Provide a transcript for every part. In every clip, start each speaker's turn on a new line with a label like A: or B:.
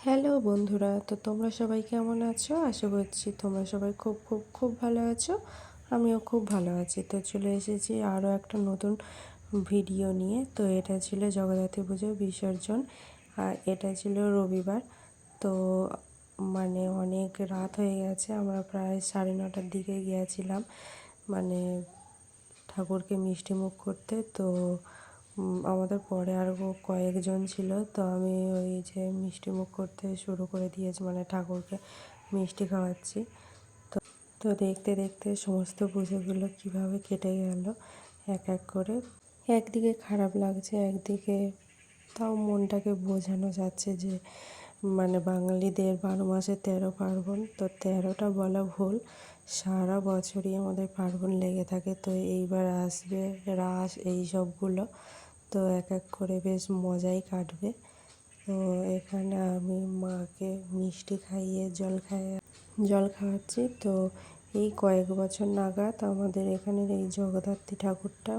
A: Hello বন্ধুরা, তো তোমরা সবাই কেমন আছো? আশা করছি তোমরা সবাই খুব খুব খুব ভালো আছো। আমিও খুব ভালো আছি। তো চলে এসেছি আরও একটা নতুন ভিডিও নিয়ে। তো এটা ছিল জগদ্ধাত্রী পুজোর বিসর্জন, আর এটা ছিল রবিবার। তো অনেক রাত হয়ে গেছে, আমরা প্রায় 9:30টার দিকে গিয়েছিলাম ঠাকুরকে মিষ্টিমুখ করতে। তো আমাদের পরে আরও কয়েকজন ছিল, তো আমি ওই যে মিষ্টিমুখ করতে শুরু করে দিয়েছি, ঠাকুরকে মিষ্টি খাওয়াচ্ছি। তো তো দেখতে দেখতে সমস্ত পুজোগুলো কীভাবে কেটে গেল এক এক করে। একদিকে খারাপ লাগছে, একদিকে তাও মনটাকে বোঝানো যাচ্ছে যে বাঙালিদের 12 মাসে 13 পার্বণ। তো 13টা বলা ভুল, সারা বছরই আমাদের পার্বণ লেগে থাকে। তো এইবার আসবে রাস, এই সবগুলো তো এক এক করে বেশ মজাই কাটবে। তো এখানে আমি মাকে মিষ্টি খাইয়ে জল খাওয়াচ্ছি। তো এই কয়েক বছর নাগাদ আমাদের এখানের এই জগদ্ধাত্রী ঠাকুরটা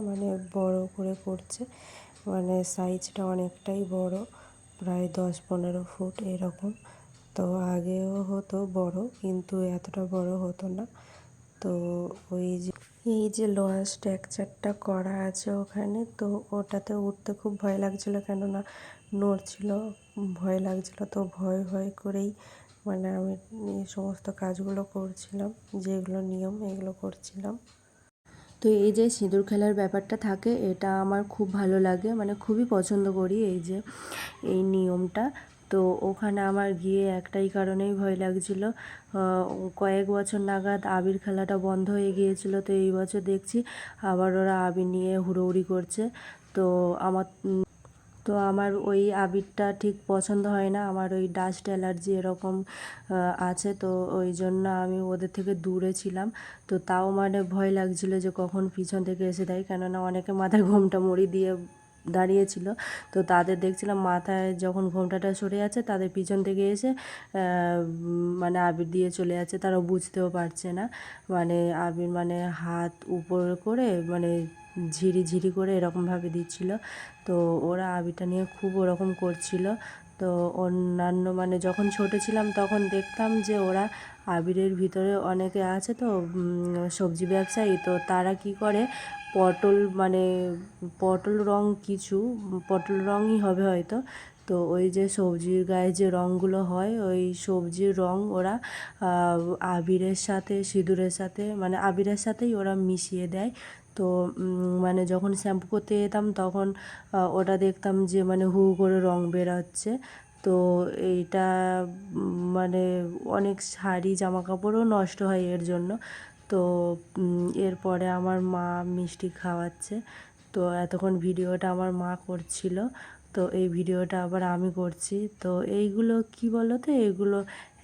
A: বড় করে করছে, সাইজটা অনেকটাই বড়, প্রায় 10-15 ফুট এরকম। তো আগেও হতো বড়, কিন্তু এতটা বড় হতো না। তো এই যে লোহার স্ট্রাকচারটা করা আছে ওখানে, তো ওটাতে উঠতে খুব ভয় লাগছিলো, কেননা নড়ছিল, ভয় লাগছিলো। তো ভয় ভয় করেই আমি এই সমস্ত কাজগুলো করছিলাম, যেগুলো নিয়ম এগুলো করছিলাম। তো এই যে সিঁদুর খেলার ব্যাপারটা থাকে, এটা আমার খুব ভালো লাগে, খুবই পছন্দ করি এই নিয়মটা। তো ওখানে আমার গিয়ে একটাই কারণেই ভয় লাগছিল, কয়েক বছর নাগাদ আবির খেলাটা বন্ধ হয়ে গিয়েছিল। তো এই বছর দেখছি আবার ওরা আবির নিয়ে হুড়োহুড়ি করছে। তো আমার ওই আবিরটা ঠিক পছন্দ হয় না, আমার ওই ডাস্ট অ্যালার্জি এরকম আছে। তো ওই জন্য আমি ওদের থেকে দূরে ছিলাম। তো তাও ভয় লাগছিল যে কখন পিছন থেকে এসে দেয়, কেননা অনেকে মাথায় ঘোমটা মুড়ি দিয়ে দাঁড়িয়েছিল। তো তাদের দেখছিলাম মাথায় যখন ঘোমটাটা সরে যাচ্ছে, তাদের পিছন থেকে এসে আবির দিয়ে চলে যাচ্ছে, তারা বুঝতেও পারছে না। আবির হাত উপর করে ঝিরি ঝিরি করে এরকমভাবে দিচ্ছিল। তো ওরা আবিরটা নিয়ে খুব ওরকম করছিল। তো অন্যান্য যখন ছোটো ছিলাম তখন দেখতাম যে ওরা আবিরের ভিতরে অনেকে আছে, তো সবজি ব্যবসায়ী, তো তারা কি করে পটল পটল রং, কিছু পটল রঙই হবে হয়তো। তো ওই যে সবজির গায়ে যে রঙগুলো হয়, ওই সবজির রং ওরা আবিরের সাথে, সিঁদুরের সাথে, আবিরের সাথেই ওরা মিশিয়ে দেয়। তো যখন শ্যাম্পু করতে যেতাম তখন ওটা দেখতাম যে হু করে রং বেরোচ্ছে। তো এইটা অনেক শাড়ি জামা কাপড়ও নষ্ট হয় এর জন্য। তো এরপরে আমার মা মিষ্টি খাওয়াচ্ছে। তো এতক্ষণ ভিডিওটা আমার মা করছিল, তো এই ভিডিওটা আবার আমি করছি। তো এইগুলো কি বলো তো, এগুলো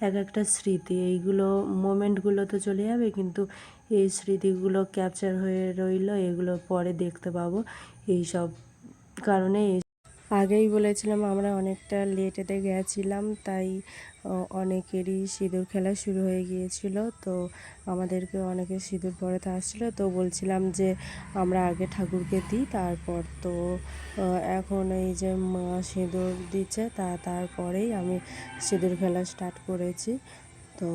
A: এক একটা স্মৃতি, এইগুলো মোমেন্টগুলো তো চলে যাবে, কিন্তু এই স্মৃতিগুলো ক্যাপচার হয়ে রইলো, এগুলো পরে দেখতে পাবো। এইসব কারণে আগেই বলেছিলাম আমরা অনেকটা লেটেতে গেছিলাম, তাই অনেকেরই সিঁদুর খেলা শুরু হয়ে গিয়েছিল। তো আমাদেরকে অনেকে সিঁদুর পরাতে আসছিলো, তো বলছিলাম যে আমরা আগে ঠাকুরকে দিই, তারপর তো এখন এই যে মা সিঁদুর দিচ্ছে, তারপরেই আমি সিঁদুর খেলা স্টার্ট করেছি। তো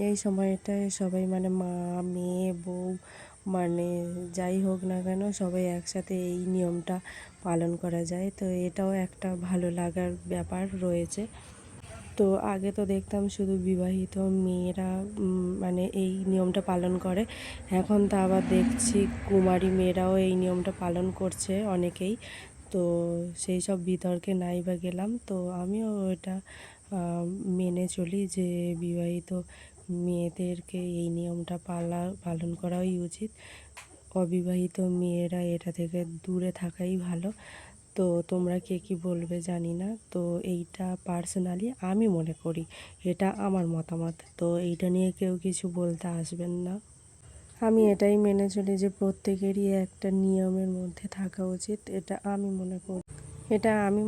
A: এই সময়টায় সবাই মা, মেয়ে, বউ যাই হোক না কেন, সবাই একসাথে এই নিয়মটা পালন করা যায়। তো এটাও একটা ভালো লাগার ব্যাপার রয়েছে। তো আগে তো দেখতাম শুধু বিবাহিত মেয়েরা এই নিয়মটা পালন করে, এখন তো আবার দেখছি কুমারী মেয়েরাও এই নিয়মটা পালন করছে অনেকেই। তো সেই সব বিতর্কে নাই বা গেলাম। তো আমিও এটা মেনে চলি যে বিবাহিত মেয়েদেরকে এই নিয়মটা পালন করাই উচিত, অবিবাহিত মেয়েরা এটা থেকে দূরে থাকাই ভালো। তো তোমরা কে কী বলবে জানি না। তো এইটা পার্সোনালি আমি মনে করি, এটা আমার মতামত। তো এইটা নিয়ে কেউ কিছু বলতে আসবেন না। আমি এটাই মেনে চলি যে প্রত্যেকেরই একটা নিয়মের মধ্যে থাকা উচিত, এটা আমি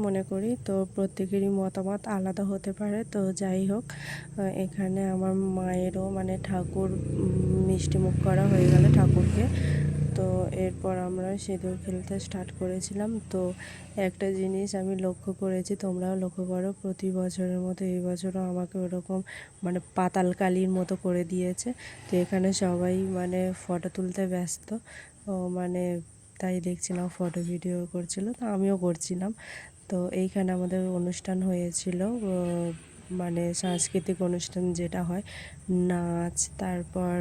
A: মনে করি। তো প্রত্যেকেরই মতামত আলাদা হতে পারে। তো যাই হোক, এখানে আমার মায়েরও ঠাকুর মিষ্টিমুখ করা হয়ে গেল ঠাকুরকে। তো এরপর আমরা সিঁদুর খেলতে স্টার্ট করেছিলাম। তো একটা জিনিস আমি লক্ষ্য করেছি, তোমরাও লক্ষ্য করো, প্রতি বছরের মতো এই বছরও আমাকে ওরকম মানে পাতাল কালির মতো করে দিয়েছে। তো এখানে সবাই মানে ফটো তুলতে ব্যস্ত, মানে তাই দেখছিলাম ফটো ভিডিও করছিল, তো আমিও করছিলাম। তো এইখানে আমাদের অনুষ্ঠান হয়েছিল, মানে সাংস্কৃতিক অনুষ্ঠান যেটা হয়, নাচ, তারপর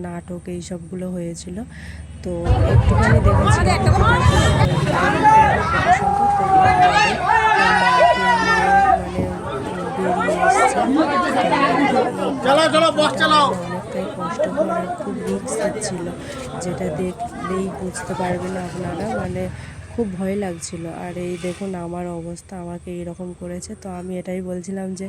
A: নাটক, এই সবগুলো হয়েছিল। তো একটুখানি অনেকটাই কষ্টকর আর খুব রিস্ক ছিল, যেটা দেখলেই বুঝতে পারবেন আপনারা, মানে খুব ভয় লাগছিল। আর এই দেখুন আমার অবস্থা, আমাকে এইরকম করেছে। তো আমি এটাই বলছিলাম যে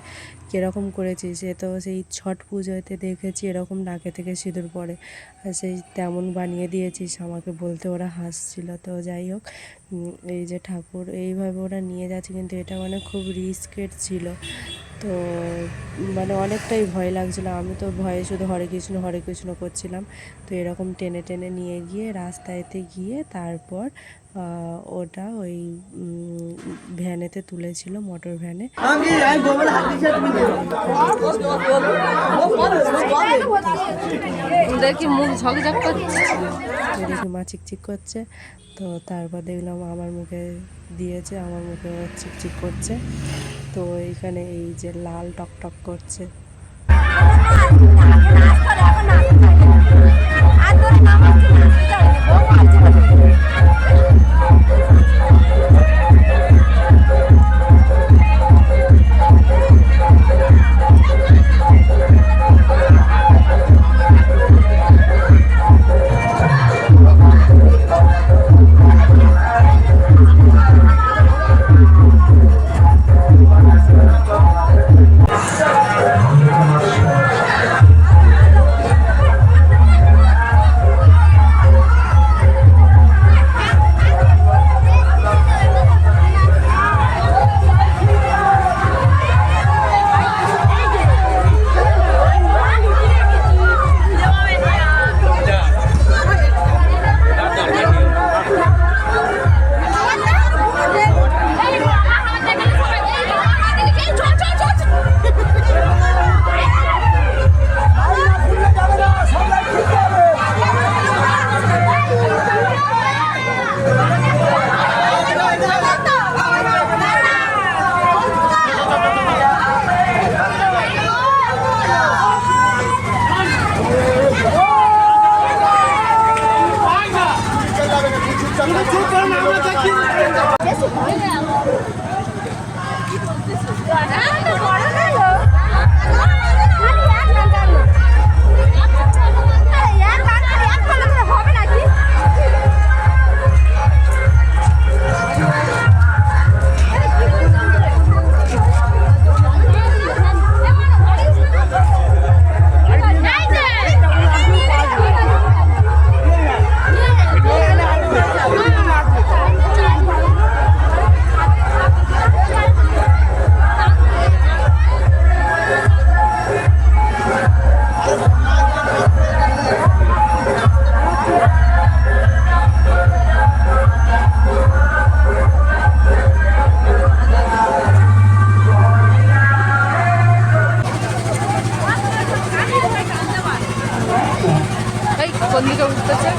A: কীরকম করেছিস, সে তো সেই ছট পুজোতে দেখেছি এরকম নাকে থেকে সিঁদুর পড়ে, আর সেই তেমন বানিয়ে দিয়েছিস, আমাকে বলতে ওরা হাসছিল। তো যাই হোক, এই যে ঠাকুর এইভাবে ওরা নিয়ে যাচ্ছে, কিন্তু এটা মানে খুব রিস্কের ছিল। তো মানে অনেকটাই ভয় লাগছিলো, আমি তো ভয়ে শুধু হরে কৃষ্ণ করছিলাম। তো এরকম টেনে টেনে নিয়ে গিয়ে রাস্তাতে গিয়ে তারপর ওটা ওই ভ্যানেতে তুলেছিল, মোটর ভ্যানে।
B: দেখি মুখ ঝকঝক করছে,
A: দেখি মা চিকচিক করছে। তো তারপর দেখলাম আমার মুখে দিয়েছে, আমার মুখে চিকচিক করছে। তো এইখানে এই যে লাল টকটক করছে।
B: কোন দিকে উঠতেছে?